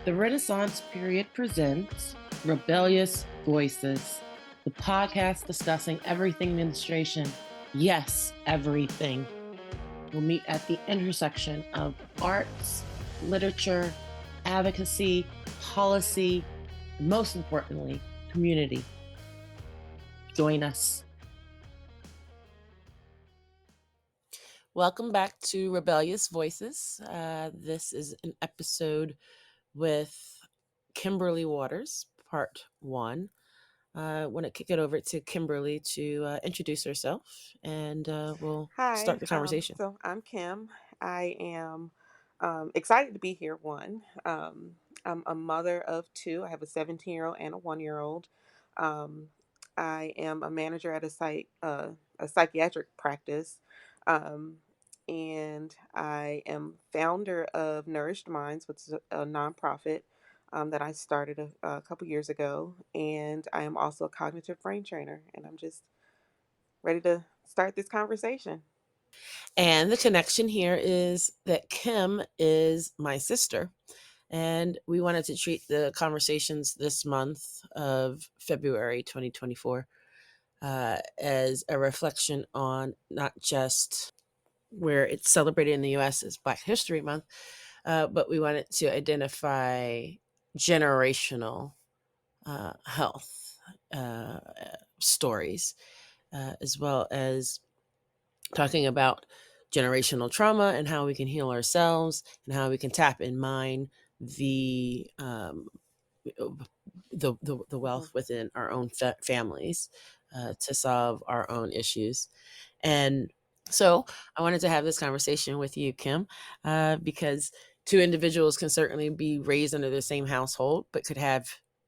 The Renaissance Period presents Rebellious Voices, the podcast discussing everything menstruation. Yes, everything. We'll meet at the intersection of arts, literature, advocacy, policy, and most importantly, community. Join us. Welcome back to Rebellious Voices. This is an episode with Kimberly Waters, part one. I want to kick it over to Kimberly to introduce herself, and we'll Hi, start the conversation. so I'm Kim. I am excited to be here. I'm a mother of two. I have a 17-year-old and a 1-year-old. Um, I am a manager at a psychiatric practice, um, and I am founder of Nourished Minds, which is a nonprofit that I started a couple years ago. And I am also a cognitive brain trainer, and I'm just ready to start this conversation. And the connection here is that Kim is my sister. And we wanted to treat the conversations this month of February 2024 as a reflection on not just where it's celebrated in the US as Black History Month, but we wanted to identify generational health stories, as well as talking about generational trauma and how we can heal ourselves and how we can tap in mind the the Mhm. wealth within our own families to solve our own issues. And so I wanted to have this conversation with you, Kim, because two individuals can certainly be raised under the same household, but could have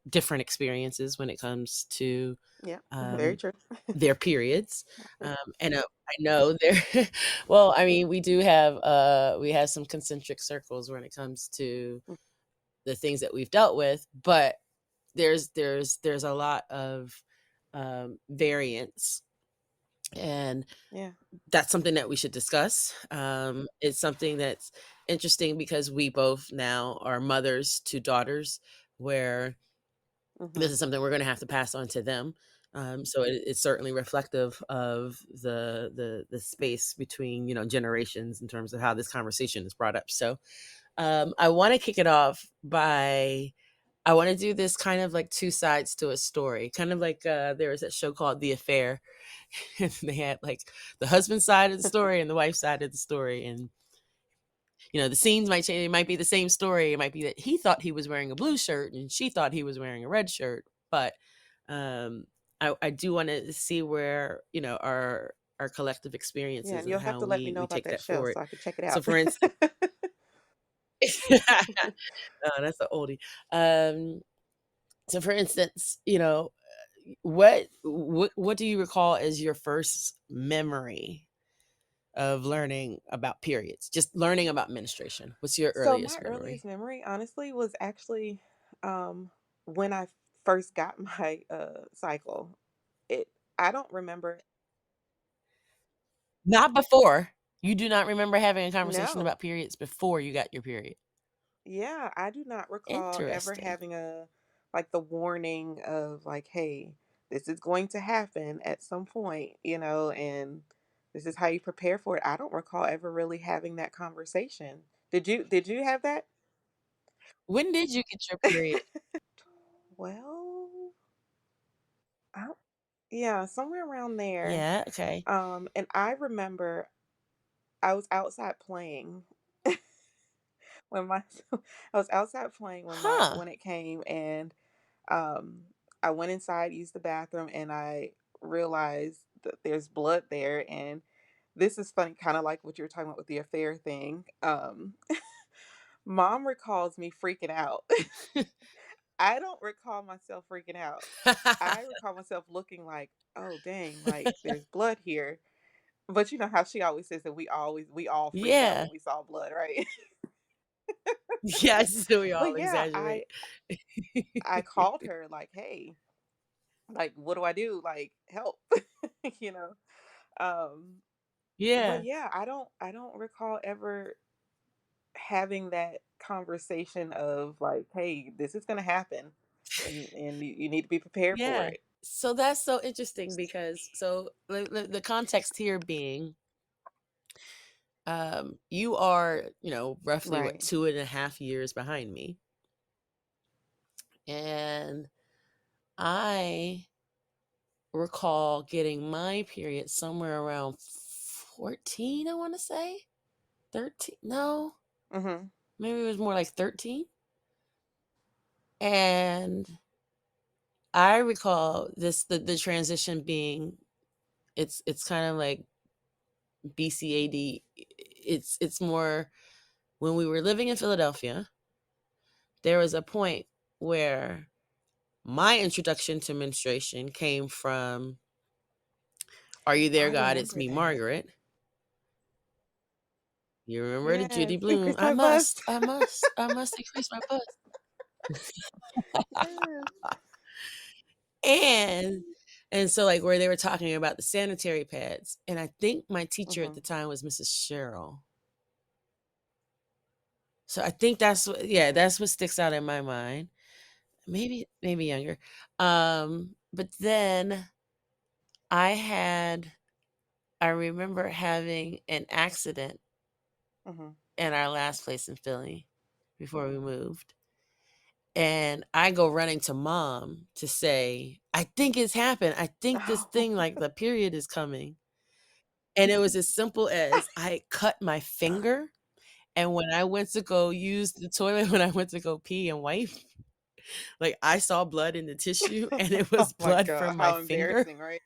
different experiences when it comes to Yeah, very um, true. their periods. Yeah. And I know there, well, I mean, we have some concentric circles when it comes to Mm. the things that we've dealt with, but there's a lot of variance, and Yeah. that's something that we should discuss. It's something that's interesting because we both now are mothers to daughters, where this Hmm. is something we're going to have to pass on to them. So it's certainly reflective of the space between generations in terms of how this conversation is brought up. So I want to kick it off by I want to do this kind of like two sides to a story, kind of like there was that show called The Affair, and they had like the husband side of the story and the wife side of the story, and the scenes might change. It might be the same story. It might be that he thought he was wearing a blue shirt and she thought he was wearing a red shirt, but um, I do want to see where our collective Yeah, experiences and and you'll have how to let me know we about take that that show forward. so I can check it So, out. for instance, oh, that's an oldie. Um, so, for instance, what do you recall as your first memory of learning about periods? Just learning about menstruation. What's your So my earliest earliest memory? memory, honestly, was actually um, when I first got my cycle. It. I don't remember. Not before. You do not remember having a conversation No. about periods before you got your period. Yeah, I do not recall ever Interesting. having a like the warning of like, hey, this is going to happen at some point, and this is how you prepare for it. I don't recall ever really having that conversation. Did you have that? When did you get your period? Well, I, yeah, somewhere around there. Yeah, okay. And I remember I was outside playing when my I was outside playing when my Huh. when it came, and um I went inside, used the bathroom, and I realized that there's blood there. And this is funny, kind of like what you were talking about with the affair thing. Mom recalls me freaking out. I don't recall myself freaking out. I recall myself looking like, oh dang, like there's blood here. But you know how she always says that we all freaked out Yeah. when we saw blood, right? Yes, we all But yeah, I exaggerate. I called her like, hey, like what do I do? Like help. you know. But Yeah. yeah, I don't recall ever having that. conversation of like, hey, this is going to happen, and you need to be prepared for Yeah. it. So that's so interesting because so the context here being, you are, roughly what, Right. 2.5 years behind me. And I recall getting my period somewhere around 14, I want to say. 13. No, Mm-hmm. maybe it was more like 13. And I recall the transition being, it's kind of like BCAD. It's more when we were living in Philadelphia, there was a point where my introduction to menstruation came from Are You There, I God? It's remember Me, that. Margaret. You remember the Judy Yes. Blume? Increase my bust. I must increase my bust. Yes. And and so like where they were talking about the sanitary pads, and I think my teacher at Mm-hmm. the time was Mrs. Cheryl. So I think that's what, yeah, that's what sticks out in my mind. Maybe younger. But then I had I remember having an accident Mm-hmm. in our last place in Philly before we moved. And I go running to mom to say, I think it's happened. I think this Oh. thing, like the period is coming. And it was as simple as I cut my finger. And when I went to go use the toilet, when I went to go pee and wipe, like I saw blood in the tissue and it Oh was my blood God. from my How finger. embarrassing, right?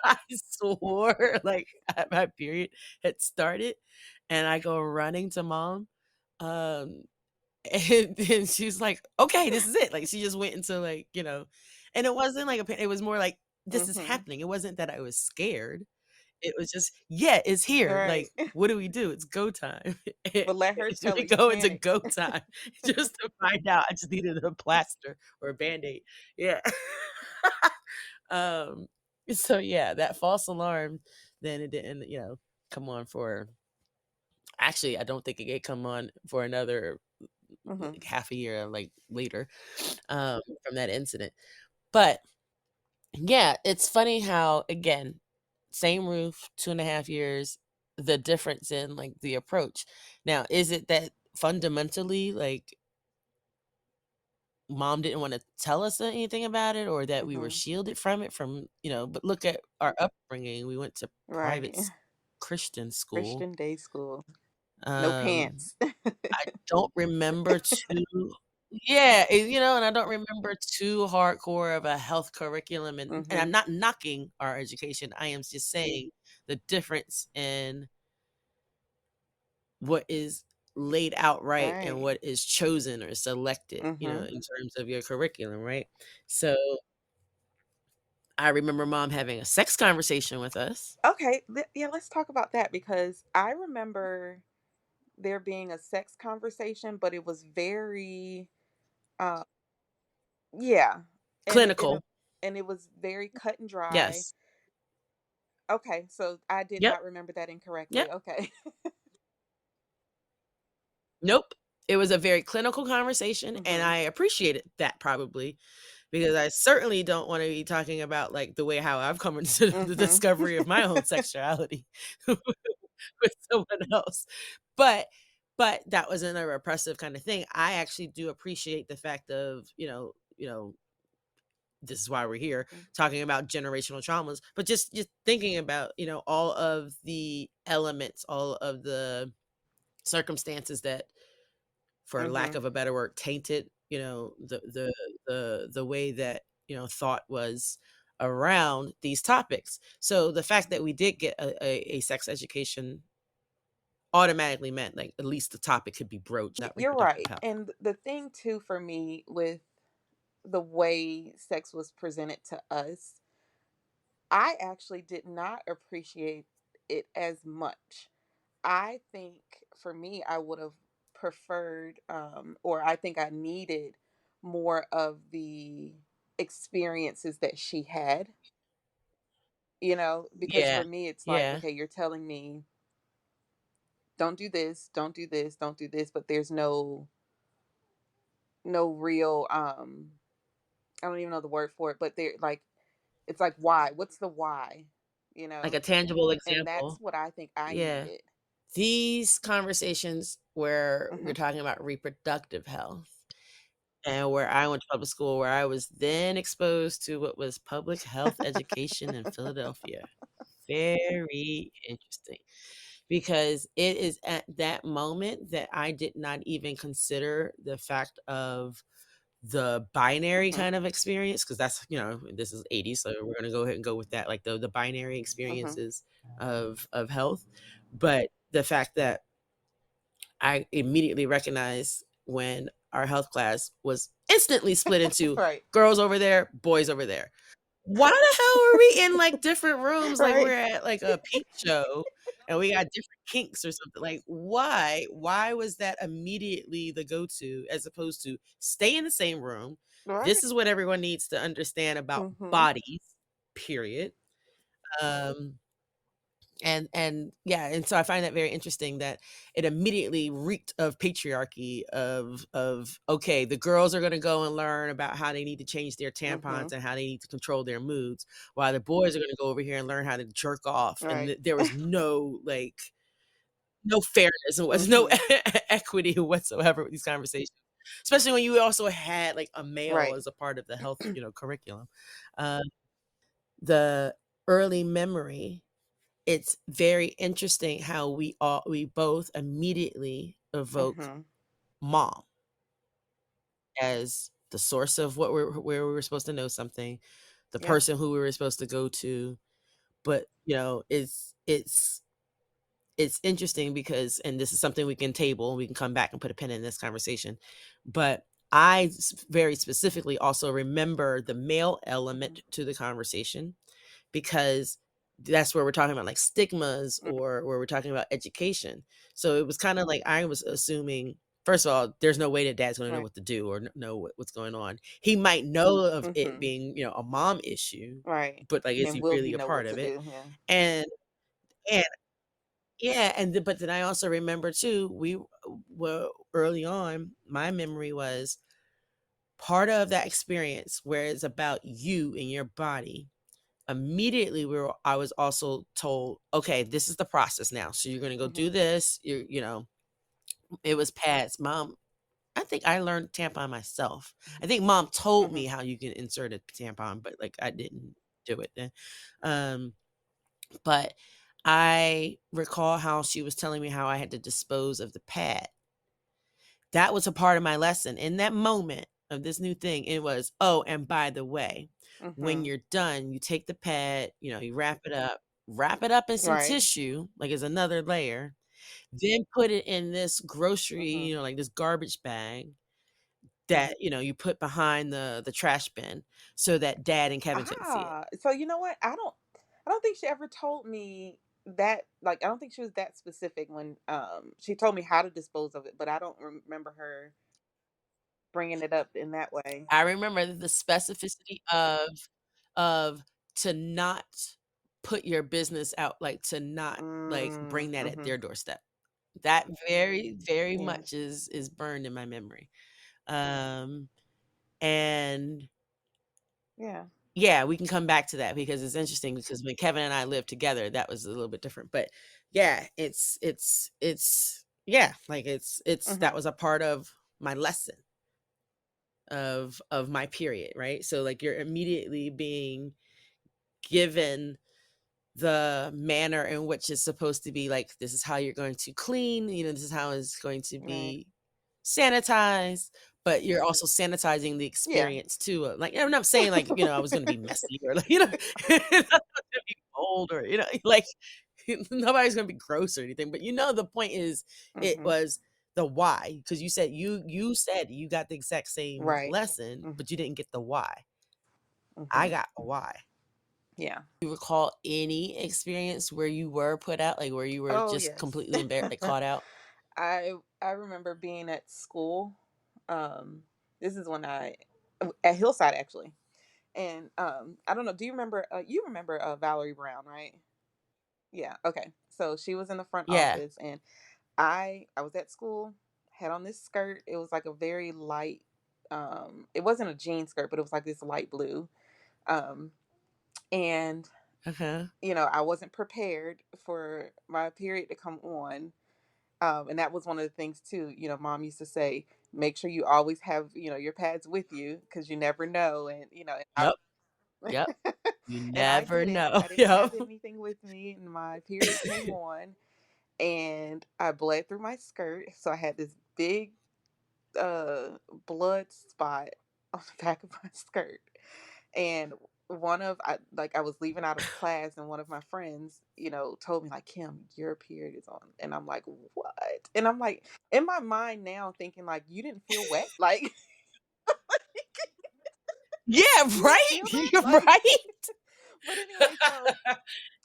I swore like my period had started. And I go running to mom. Um, And then she's like, "Okay, this is it." Like, she just went into, like, and it wasn't like it was more like, "This is Mm-hmm. happening." It wasn't that I was scared. It was just, "Yeah, it's here. Right. Like, what do we do? It's go time." But let her tell We it, you go into panicked. go time just to find out I just needed a plaster or a Band-Aid. Yeah. Um, so, yeah, that false alarm, then it didn't, come on for actually, I don't think it did come on for another, Mm-hmm. like, half a year, like, later, from that incident. But, yeah, it's funny how, again, same roof, 2.5 years, the difference in, like, the approach. Now, is it that fundamentally, like, mom didn't wanna tell us anything about it or that we were Mm-hmm. shielded from it but look at our upbringing. We went to private Right. Christian school. Christian day school. No Um pants. I don't remember too yeah, and I don't remember too hardcore of a health curriculum, and I'm Mm-hmm. not knocking our education, I am just saying the difference in what is laid out right and Right. what is chosen or selected, Mm-hmm. in terms of your curriculum, right? So, I remember mom having a sex conversation with us. Okay. Yeah, let's talk about that because I remember there being a sex conversation, but it was very uh yeah. And it Clinical. and it was very cut and dry. Yes. Okay, so I did Yep, not remember that incorrectly. yep. Okay. Nope. It was a very clinical conversation, and Mhm. I appreciated that probably because I certainly don't wanna be talking about, like, the way how I've come into the Mhm. discovery of my own sexuality with someone else. But that wasn't a repressive kinda thing. I actually do appreciate the fact of, this is why we're here, talking about generational traumas, but just thinking about, all of the elements, all of the circumstances that, for lack Mhm. of a better word, tainted, the way that, thought was around these topics. So the fact that we did get a sex education automatically meant like at least the topic could be broached, that You're reproductive right. health. And the thing too for me with the way sex was presented to us, I actually did not appreciate it as much. I think for me, I would have preferred, or I think I needed more of the experiences that she had, because Yeah. for me, it's like, Yeah. okay, you're telling me don't do this, don't do this, don't do this, but there's no real I don't even know the word for it, but they're like it's like why? What's the why? You Like know? a tangible And that's example. what I think I Yeah. needed. These conversations where you're Mhm. talking about reproductive health and where I went to public school, where I was then exposed to what was public health education in Philadelphia. Very interesting because it is at that moment that I did not even consider the fact of the binary Mhm. kind of experience because that's, this is 80s, so we're gonna go ahead and go with that, like the binary Mhm. experiences of health. But the fact that I immediately recognized when our health class was instantly split into Right. girls over there, boys over there. Why the hell are we in, like, different rooms like we're Right. at, like, a peep show and we got different kinks or something? Like, why? Why was that immediately the go-to as opposed to stay in the same room? This Right. is what everyone needs to understand about Mhm. bodies, period. Um and yeah, and so I find that very interesting that it immediately reeked of patriarchy of okay, the girls are going to go and learn about how they need to change their tampons Mhm. and how they need to control their moods, while the boys are going to go over here and learn how to jerk off. And Right. there was no, like, no fairness and was no Mhm. equity whatsoever with these conversations, especially when you also had like a male Right. as a part of the health, curriculum. Uh, the early memory, it's very interesting how we both immediately evoke Mhm. mom as the source of what we're where we were supposed to know something, the Yep. person who we were supposed to go to. But, it's interesting because, and this is something we can table, and we can come back and put a pin in this conversation, but very specifically also remember the male Mhm. element to the conversation because that's where we're talking about like stigmas Mm. or where we're talking about education. So it was kind of like I was assuming, first of all, there's no way that dad's going to know Right. what to do or know what's going on. He might know of it Mhm. being, a mom issue, Right. but like, is And he will really he a know part what of to it? do? Yeah. And and yeah, but then I also remember too, we were early on, my memory was part of that experience where it's about you and your body. Immediately I was also told, okay, this is the process now. So you're gonna go do Mhm. this. It was pads. Mom, I think I learned tampon myself. I think mom told me Mhm. how you can insert a tampon, but like I didn't do it then. Um, but I recall how she was telling me how I had to dispose of the pad. That was a part of my lesson. In that moment of this new thing, it was, "Oh, and by the way, when Mhm. you're done, you take the pad, you wrap it up in some Right. tissue, like it's another layer, then put it in this grocery, Mhm. like this garbage bag that, you put behind the trash bin so that dad and Kevin couldn't see it." So you know what? I don't think she ever told me that, like, I don't think she was that specific when she told me how to dispose of it, but I don't remember her bringing it up in that way. I remember the specificity of to not put your business out, like, to not, like, Mm, bring that at mhm. their doorstep. That very, very Yeah. much is burned in my memory. Um, and Yeah. yeah, we can come back to that because it's interesting because when Kevin and I lived together, that was a little bit different. But yeah, it's yeah, like it's that Mhm. was a part of my lesson of my period, right? So like you're immediately being given the manner in which it's supposed to be, like, this is how you're going to clean, this is how it's going to Right. be sanitized, but you're also sanitizing the Yeah. experience too. Like, I'm not saying like, I was going to be messy or like, it's not going to be bold or, like nobody's going to be gross or anything. But the point is, it Mhm. was the why because you said you got the exact same Right. lesson, Mhm. but you didn't get the why. I Mhm. got a why. Yeah. You recall any experience where you were put out, like, where you were Oh, just yes. completely like, caught out? I remember being at school. This is when at Hillside actually. And I don't know, do you remember Valerie Brown, right? Yeah, okay. So she was in the front Yeah. office and I was at school, had on this skirt. It was like a very light, it wasn't a jean skirt, but it was like this light blue. Um, and Uh-huh. I wasn't prepared for my period to come on. And that was one of the things too. Mom used to say, make sure you always have, your pads with you because you never know. And Yep, yep. You and I never didn't. know. I didn't Yep. have anything with me, and my period came on, and I bled through my skirt. So I had this big uh blood spot on the back of my skirt. And I was leaving out of class, and one of my friends, told me like, Kim, your period is on. And I'm like, what? And I'm like, in my mind now thinking like, you didn't feel wet? Like, Yeah, you didn't right? feel that? You're Like, right. but anyway, so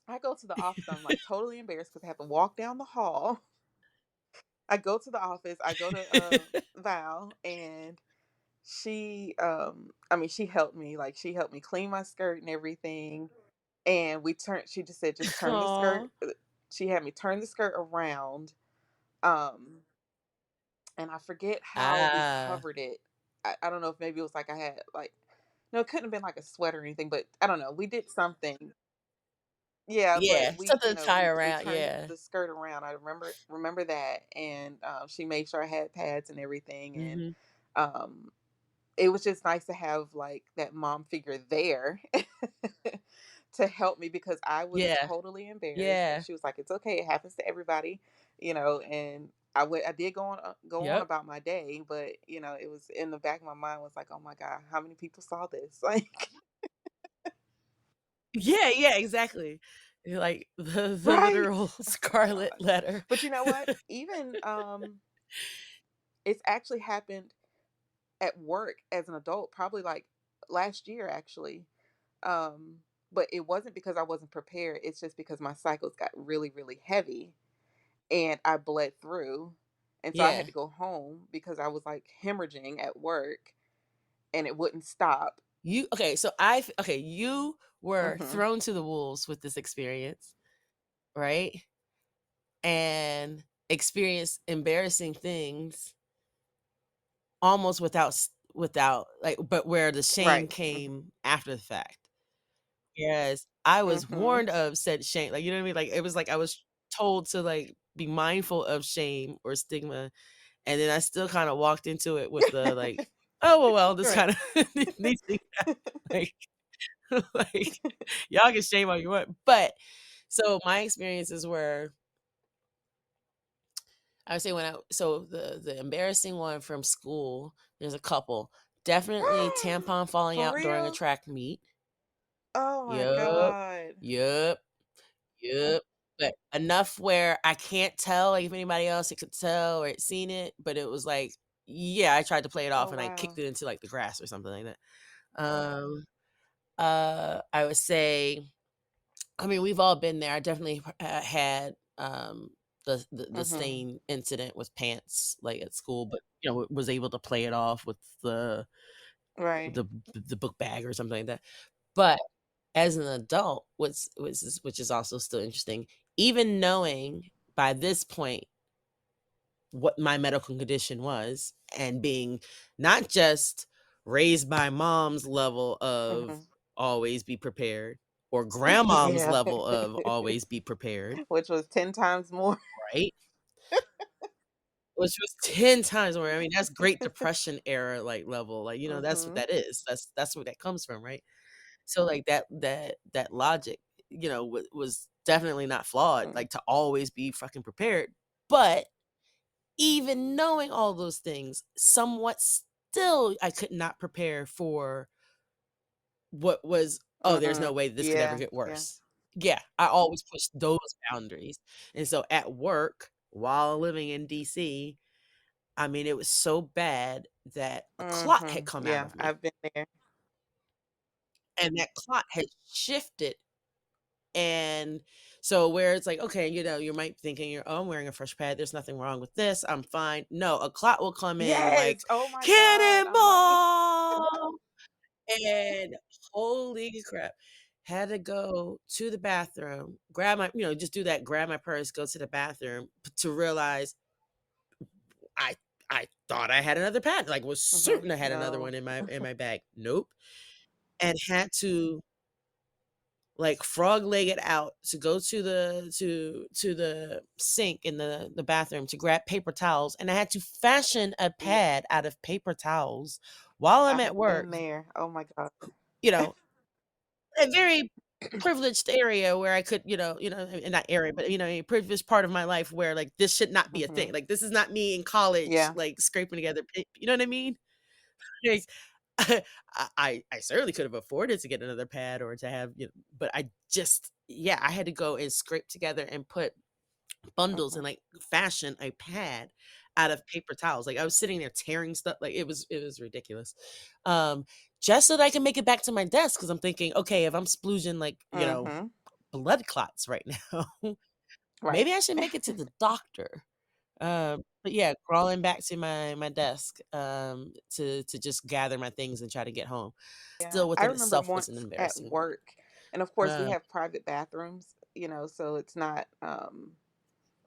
I go to the office. I'm like totally embarrassed because I have to walk down the hall. I go to the office. I go to Val, and she helped me. Like, she helped me clean my skirt and everything. And she just said, just turn the Aw. skirt. She had me turn the skirt around. Um, and I forget how we Ah. covered it. I don't know if maybe it was like I had like, no, it couldn't have been like a sweater or anything, but I don't know. We did something. Yeah, but Yeah, we, something to tie we around, turned yeah. the skirt around. I remember that, and she made sure I had pads and everything, and Mhm. um, it was just nice to have like that mom figure there to help me because I was Yeah, totally embarrassed. And yeah. she was like, "It's okay. It happens to everybody," And I did go on Yep. about my day, but it was in the back of my mind was like, "Oh my god, how many people saw this?" Like, Yeah, yeah, exactly. You're like the right? literal Oh my scarlet god. letter. But you know what? Even it's actually happened at work as an adult, probably like last year actually. Um, but it wasn't because I wasn't prepared. It's just because my cycles got really, really heavy and I bled through. And so I had Yeah. to go home because I was like hemorrhaging at work and it wouldn't stop. You were Hmm. thrown to the wolves with this experience, right? And experienced embarrassing things almost without like but where the shame Right. Hmm. came after the fact. Whereas I was Hmm. warned of said shame, like, you know what I mean? Like, it was like I was told to, like, be mindful of shame or stigma, and then I still kinda walked into it with the, like, "Oh, well, this Right. kinda these things happen," like like, y'all can shame all you want, but so my experiences were I would say when I so the embarrassing one from school, there's a couple. Definitely tampon falling For out during a real? track meet. Oh my Yup. God. Yup. Yep, but enough where I can't tell, like, if anybody else could tell or had seen it, but it was like, yeah, I tried to play it Oh off and I kicked wow. it into, like, the grass or something like that. Um, I would say I mean, we've all been there. I definitely had, the Hmm. stain incident with pants, like, at school, but, was able to play it off with Right. the the book bag or something like that. But as an adult, which is also still interesting, even knowing by this point what my medical condition was and being not just raised by mom's level of Hmm. always be prepared or grandmom's Yeah. level of always be prepared, Which was 10 times more. right? Which was 10 times more. I mean, that's Great Depression era, like, level, like, that's what Hmm. that is. That's where that comes from, right? So, like, that logic, was definitely not flawed, like, to always be fucking prepared, but even knowing all those things, somewhat still I could not prepare for what was, "Oh, there's no Mm, way this could ever yeah, get yeah. worse." Yeah, I always pushed those boundaries, and so at work, while living in DC, I mean, it was so bad that a clot had Mhm. come out Yeah, of me, I've been there. and that clot had shifted. And so where it's like, okay, you might thinking "Oh, I'm wearing a fresh pad. There's nothing wrong with this. I'm fine." No, a clot will come in like Yes! Oh my god, I'm like cannonball, and holy crap. had to go to the bathroom, grab my just do that, grab my purse, go to the bathroom to realize I I thought I had another pad, like, was certain I had another No. one in my bag. Nope, and had to, like, frog leg it out to go to the sink in the bathroom to grab paper towels, and I had to fashion a Yeah, pad out of paper towels while I'm I at have been work, there. Oh my god. you know, a very privileged area where I could, not area, but, a privileged part of my life where, like, this should not be a thing. Mhm. Like, this is not me in college, Yeah. like, scraping together you know what I mean? Like, I certainly could have afforded to get another pad or to have, but I just yeah, I had to go and scrape together and put bundles and, Mhm. like, fashion a pad out of paper towels. Like, I was sitting there tearing stuff, like, it was ridiculous. Um, just so that I can make it back to my desk because 'cause I'm thinking, "Okay, if I'm splooging, like, Mhm. blood clots right now, Right. maybe I should make it to the doctor." But yeah, crawling back to my desk, to just gather my things and try to get home. Yeah. Still I within remember itself was an once at embarrassing moment. work, and of course we Uh, have private bathrooms, so it's not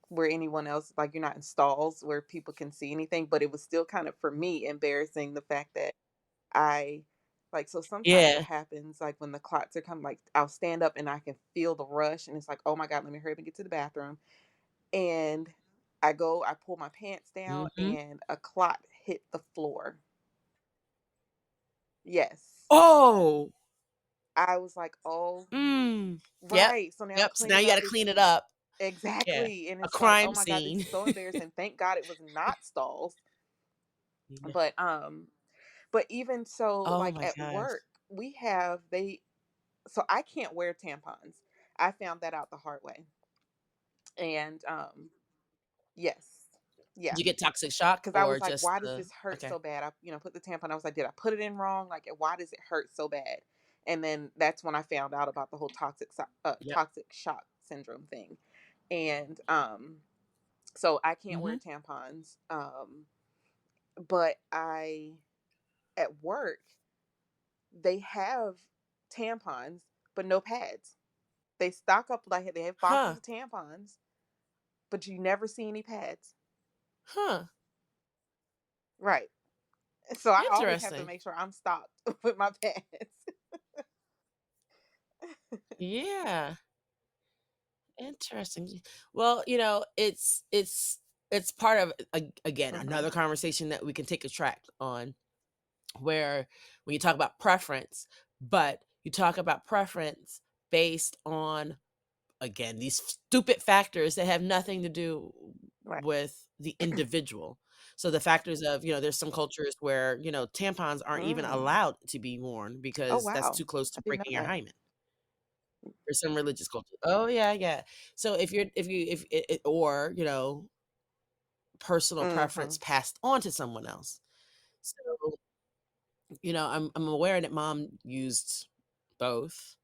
where anyone else, like, you're not in stalls where people can see anything, but it was still kind of, for me, embarrassing the fact that I like, so sometimes it yeah, happens, like, when the clots are coming, like, I'll stand up and I can feel the rush, and it's like, "Oh my god, let me hurry up and get to the bathroom." And I pull my pants down, mhm. and a clot hit the floor. Yes. Oh! I was like, "Oh." Mm. Yep, Right, so now I'm yep, so now cleaning you up gotta this. clean it up. Yeah, Exactly, and a it's like, "Oh crime my god, this scene. is so embarrassing." Thank God it was not stalls, Yeah. but, even so, Oh like, my at gosh. work, we have they so I can't wear tampons. I found that out the hard way, and, yes. Did Yeah. you get toxic shock Because I or was like, just "Why does the this hurt okay. so bad?" I, put the tampon. I was like, "Did I put it in wrong? Like, why does it hurt so bad?" And then that's when I found out about the whole Yep. toxic shock syndrome thing. And so I can't wear Mhm. tampons. But at work, they have tampons, but no pads. They stock up, like, they have boxes Huh, of tampons, but you never see any pads. huh, Right. So I always have to interesting. make sure I'm stocked with my pads. Yeah. Interesting. Well, it's part of again Mhm. another conversation that we can take a track on where when you talk about preference, but you talk about preference based on again these stupid factors that have nothing to do Right. with the individual. So the factors of, there's some cultures where, tampons aren't even Mm. allowed to be worn Oh, because that's wow. too close I to didn't know breaking your that. hymen. For some religious culture. Oh, yeah, yeah. So if it or, personal preference Mhm. passed on to someone else. So, I'm aware that mom used both,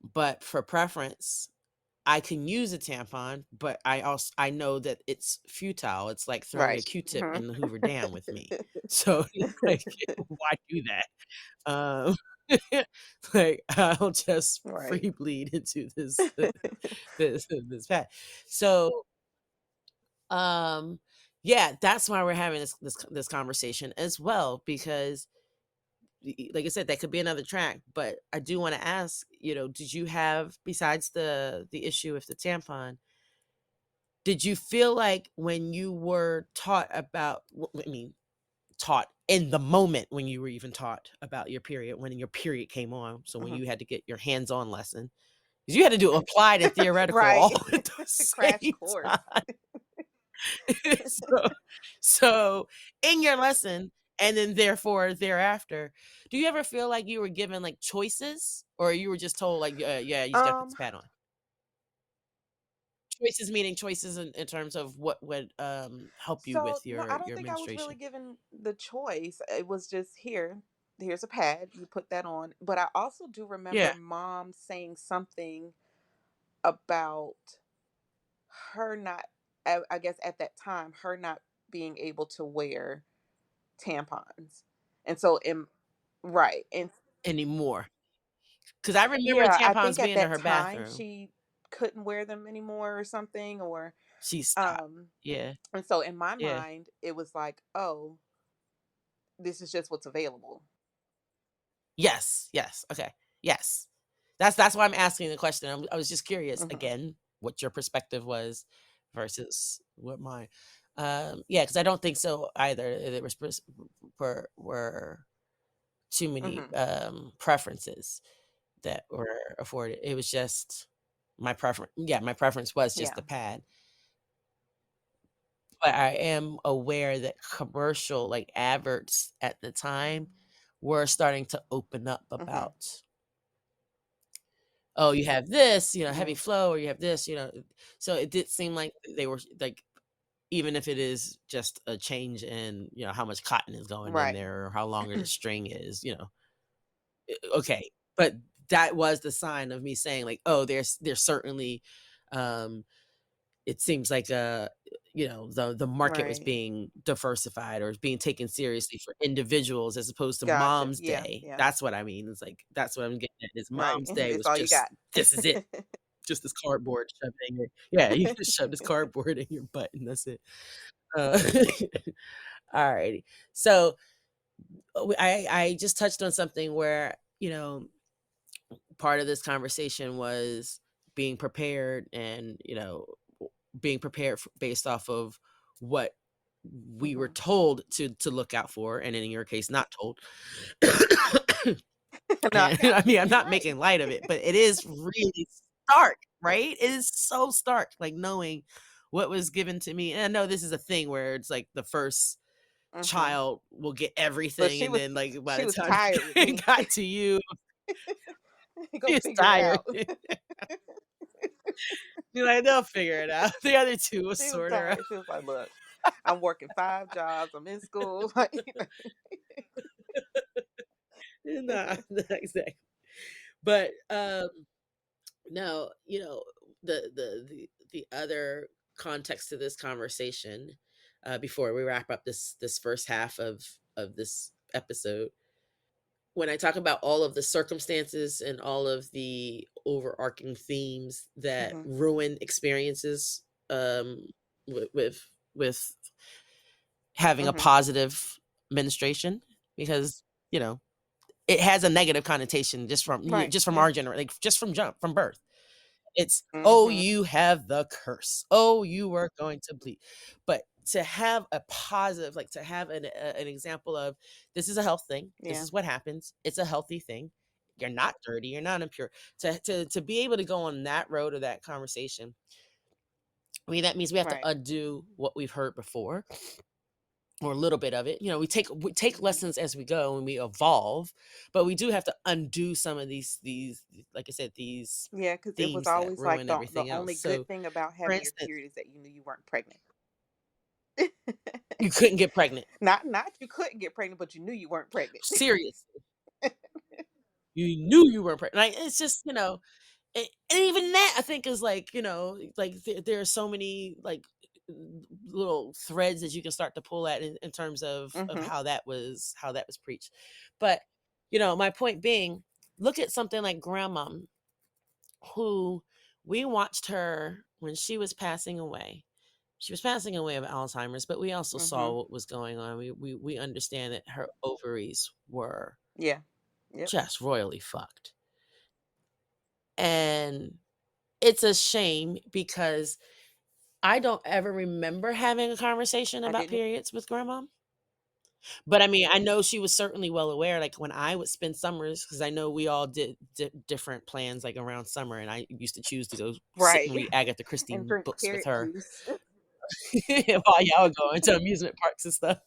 but for preference, I can use a tampon, but I know that it's futile. It's like throwing a Right. Q-tip Mhm. in the Hoover Dam with me. So, it's like, why do that? Um, like, I'll just Right. free bleed into this pad. So, yeah, that's why we're having this conversation as well because like I said, that could be another track, but I do want to ask, did you have besides the issue with the tampon, did you feel like when you were taught about I mean, taught in the moment when you were even taught about your period, when your period came on, so when Mhm. you had to get your hands-on lesson, because you had to do applied and theoretical Right. all at the Crash same course. time. So so in your lesson, and then therefore thereafter, do you ever feel like you were given, like, choices, or you were just told, like, "Yeah, you just gotta put Um, this pad on"? Choices meaning choices in terms of what would, help you so with no, I don't your think I was really menstruation. given the choice. It was just, here's a pad, you put that on. But I also do remember Yeah, mom saying something about her not, I guess at that time, her not being able to wear tampons. And so in right. And anymore. I remember Yeah, I tampons think at being in that her time bathroom. she couldn't wear them anymore or something, or She stopped. um Yeah. and so in my Yeah. mind it was like, "Oh, this is just what's available." Yes, yes, okay, yes. That's why I'm asking the question. I was just curious, Mhm. again, what your perspective was versus what mine. Yeah, because I don't think so either. There was were too many, Mhm. preferences that were afforded. It was just my preference was just Yeah. the pad. But I am aware that commercial, like, adverts at the time were starting to open up Mhm. about, "Oh, you have this, heavy Mm. flow, or you have this," so it did seem like they were, like, even if it is just a change in, how much cotton is going in Right. there or how longer the string is, okay, but that was the sign of me saying, like, "Oh, there's certainly, um, it seems like, the market was Right. being diversified or is being taken seriously for individuals as opposed to Gotcha. Mom's Yeah, Day." yeah. That's what I mean. It's like, that's what I'm getting at is Right. Mom's Day That's was all you just, got. "This is it." Just this cardboard shoved in your yeah, you just shove this cardboard in your butt and that's it. Uh, Alrighty. So, I just touched on something where, part of this conversation was being prepared and, being prepared based off of what we were Mhm. told to look out for, and in your case, not told. No, And I mean, I'm you're not right. making light of it, but it is really stark, right? It is so stark, like knowing what was given to me. And I know this is a thing where it's like the first Mhm. child will get But everything, she and was then like by she the was time tired with it me. got to you, Go she's figure it tired. out. You're like, they'll figure it out. The other two will She was sort her out. tired. She was like, "Look, I'm working 5 jobs. I'm in school." Like, Nah, not exactly. But no, the other context to this conversation, before we wrap up this first half of this episode, when I talk about all of the circumstances and all of the overarching themes that mhm. ruin experiences, with having a Mhm. positive menstruation, because you know it has a negative connotation just from Right. just from Yeah. our generation, like just from birth. It's, "Oh, Mhm. you have the curse. Oh, you are going to bleed." But to have a positive, like, to have an example of, "This is a health thing. This Yeah. is what happens. It's a healthy thing. You're not dirty. You're not impure." To be able to go on that road of that conversation, I mean, that means we have to Right. undo what we've heard before, or a little bit of it. We take Mhm. lessons as we go and we evolve, but we do have to undo some of these, like I said, these Yeah, because it was themes that always like ruin the everything else. only So, good thing about for having your instance, period is that you knew you weren't pregnant. you couldn't get pregnant. Not you couldn't get pregnant, but you knew you weren't pregnant. Seriously. You knew you weren't pregnant. Like, it's just, and even that I think is like, like there are so many like little threads that you can start to pull at in terms of Mhm. how that was preached. But, my point being, look at something like Grandmom, who we watched her when she was passing away. She was passing away of Alzheimer's, but we also saw Mhm. what was going on. We understand that her ovaries were Yeah. Yep. just royally fucked. And it's a shame because I don't ever remember having a conversation I about didn't. periods with Grandma. But I mean, I know she was certainly well aware. Like when I would spend summers, because I know we all did different plans like around summer, and I used to choose to go sit Right. and read Agatha And Christie drink books with carrot her juice. while y'all would go into amusement parks and stuff.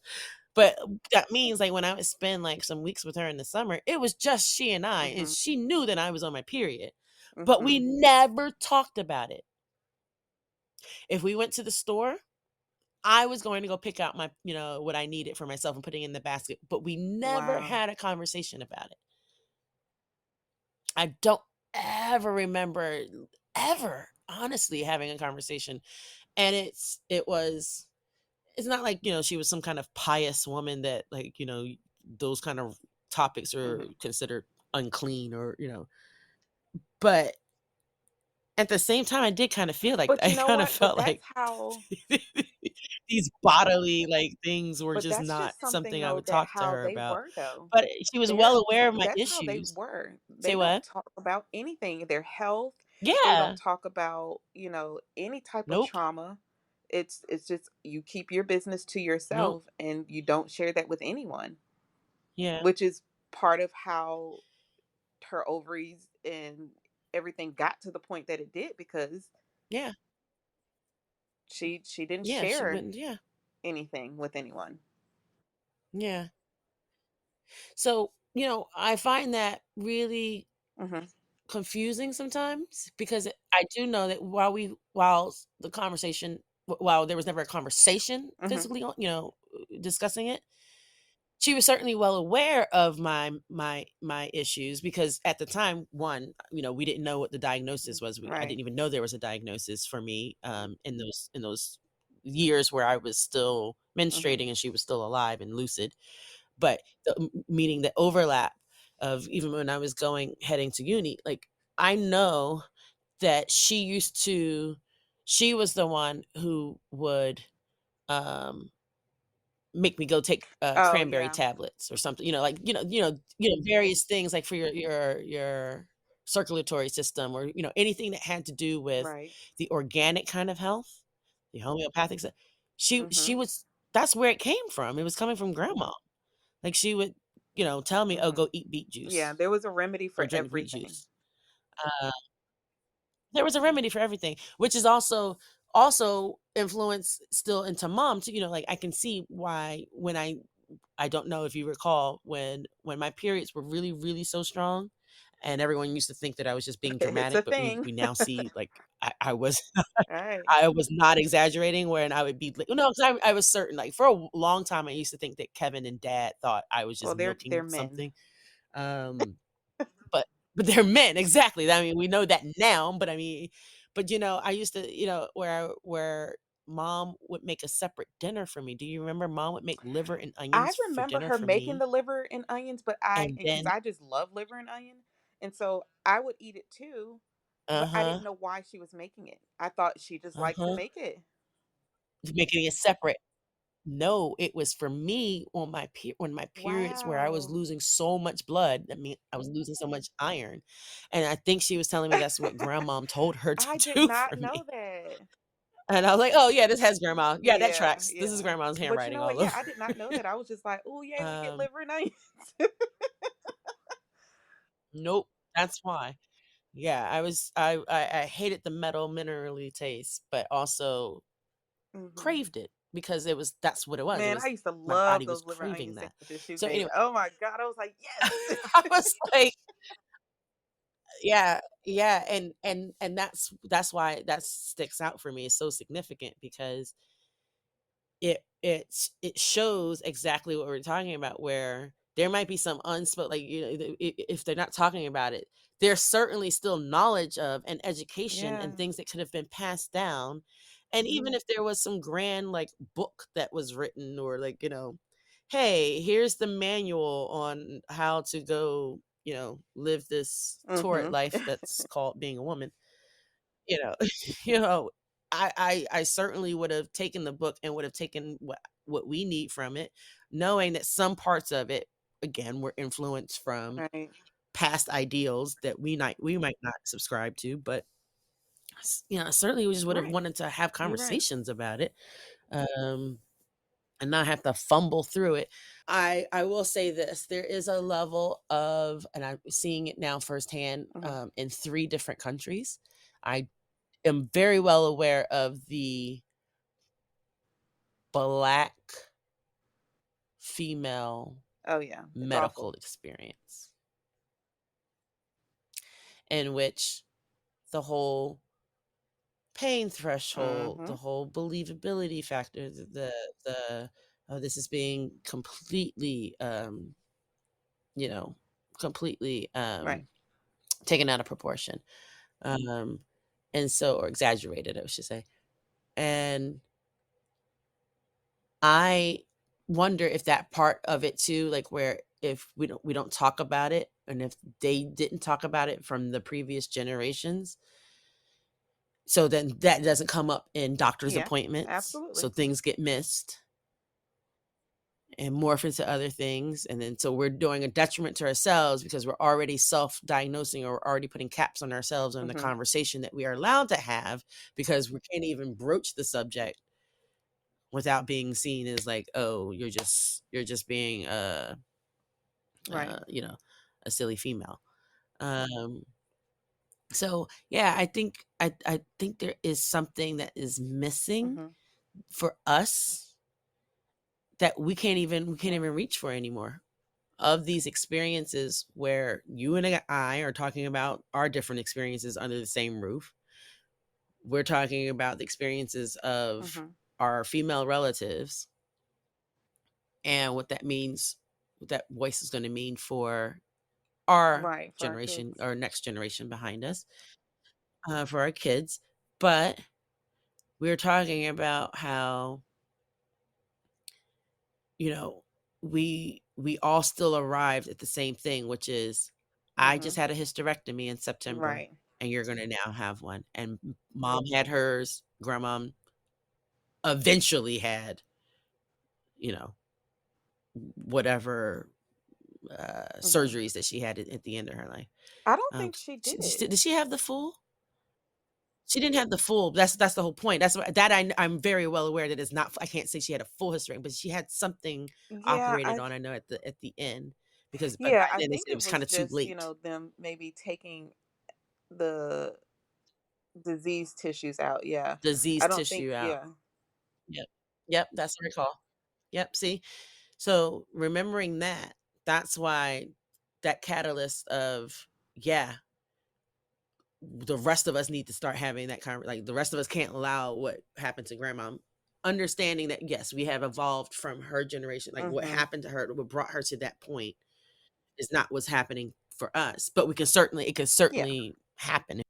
But that means like when I would spend like some weeks with her in the summer, it was just she and I, and Mhm. she knew that I was on my period, but we Mhm. never talked about it. If we went to the store, I was going to go pick out my, what I needed for myself and putting it in the basket, but we never Wow. had a conversation about it. I don't ever remember ever honestly having a conversation. And it's not like, she was some kind of pious woman that like, those kind of topics are Mhm. considered unclean or, But at the same time, I did kinda feel like But I you know kinda what? But felt that's like how these bodily, like, things were but just that's not just something something I though would that talk to how her they about. were though. But she was well They're aware of my that's how they issues. were. Say They don't what? talk about anything, their health. They don't Yeah. talk about, any type of Nope. trauma. It's just you keep your business to Nope. yourself and you don't share that with anyone, Yeah. which is part of how her ovaries and everything got to the point that it did because Yeah. she didn't Yeah, she share wouldn't yeah. anything with anyone. Yeah. So, I find that really Mhm. confusing sometimes because I do know that while the conversation while there was never a conversation Mhm. physically discussing it, she was certainly well aware of my issues because at the time, one, we didn't know what the diagnosis was. I Right. didn't even know there was a diagnosis for me in those years where I was still Mhm. menstruating and she was still alive and lucid. But meaning the overlap of even when I was heading to uni, like I know that she was the one who would um make me go take, Oh, cranberry yeah. tablets or something, like, various things like for your circulatory system or, anything that had to do with Right. the organic kind of health, the homeopathic stuff. She Mhm. was that's where it came from. It was coming from grandma. Like, she would, tell me, "Oh, Mhm. go eat beet Yeah, juice there was a remedy or for drink beet everything. juice." Uh, there was a remedy for everything, which is also influence still into mom too, like, I can see why when I don't know if you recall when my periods were really, really so strong, and everyone used to think that I was just being It's a dramatic, but we thing. we now see, like, I was Right. I was not exaggerating when I would be li no, 'cause I was certain, like, for a long time, I used to think that Kevin and dad thought I was Well, just they're milking men. something, um, but they're men, exactly, I mean, we know that now, but I mean I used to, where mom would make a separate dinner for me. Do you remember mom would make liver and I onions for remember dinner her for making me? the liver and onions, but And because then I just love liver and onion, and so I would eat it too, but I uh-huh, didn't know why she was making it. I thought she just liked to uh-huh, make it. making it separate. No, it was for me on when my periods where I was Wow. losing so much blood, I mean, I was losing so much iron, and I think she was telling me that's what grandmom told her to I did do not for know me, that. and I was like, "Oh, yeah, this has grandma. Yeah, that Yeah, tracks. This is yeah. grandma's But you handwriting know what? all Yeah, over." I did not know that. I was just like, "Oh, yay, we get Um, liver and onions." nope, that's why. Yeah, I hated the metal minerally taste, but also Mhm. craved it because that's what it was. It Man, I was used to my love body was those liver onion craving that. sandwiches she So made. anyway, Oh my god, I was like, "Yes." I was like, yeah, yeah, and that's why that sticks out for me. It's so significant because it shows exactly what we're talking about, where there might be some unspoken, like, if they're not talking about it, there's certainly still knowledge of and education and Yeah. things that could have been passed down. And even if there was some grand, like, book that was written or, like, "Hey, here's the manual on how to go, live this torrid Mhm. life that's called being a woman." You know you know, I certainly would have taken the book and would have taken what we need from it, knowing that some parts of it, again, were influenced from Right. past ideals that we might not subscribe to, but certainly we just would have Right. wanted to have You're right. conversations about it, um, and not have to fumble through it. I will say this, there is a level of, and I'm seeing it now firsthand, Mhm. in 3 different countries. I am very well aware of the Black female Oh, yeah. It's medical awful. experience, in which the whole pain threshold, the Mhm. whole believability factor, the oh, this is being completely, you know, completely, Right. taken out of proportion, um, and so or exaggerated, I should say, and I wonder if that part of it too, like where if we don't talk about it, and if they didn't talk about it from the previous generations, so then that doesn't come up in doctor's Yeah, appointments, so absolutely. things get missed and morph into other things, and then so we're doing a detriment to ourselves because we're already self-diagnosing, or we're already putting caps on ourselves on the Mhm. conversation that we are allowed to have, because we can't even broach the subject without being seen as like, "Oh, you're just being, Right. you know, a silly female." Um, so yeah, I think there is something that is missing Mhm. for us that we can't even reach for anymore. Of these experiences where you and I are talking about our different experiences under the same roof, we're talking about the experiences of Mhm. our female relatives and what that voice is going to mean for our Right, for our generation kids. or next generation behind us, for our kids. But we're talking about how, you know, we all still arrived at the same thing, which is I just Mhm. had a hysterectomy in September, Right. and you're gonna now have one. And mom had hers, grandmom eventually had, you know, whatever Mhm. surgeries that she had at the end of her life. I don't think she did. Did she have the full? She didn't have the full. That's the whole point. That's what that I'm very well aware that it's not. I can't say she had a full history, but she had something Yeah, operated I on. I know at the end, because by yeah, I then they think said it it was was kind of too just, late. them maybe taking the disease tissues out, yeah. I Diseased don't think tissue out. yeah. Yep. Yep. That's what I recall. Yep. See, so remembering that, that's why that catalyst of, yeah, the rest of us need to start having that like the rest of us can't allow what happened to grandma. Understanding that yes, we have evolved from her generation, like what Mhm. happened to her, what brought her to that point is not what's happening for us. But we can certainly it can Yeah. certainly happen.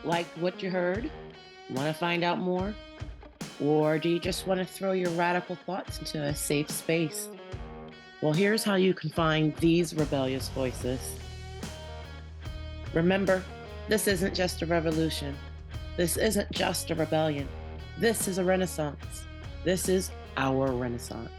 Like what you heard? Want to find out more? Or do you just want to throw your radical thoughts into a safe space? Well, here's how you can find these rebellious voices. Remember, this isn't just a revolution. This isn't just a rebellion. This is a renaissance. This is our renaissance.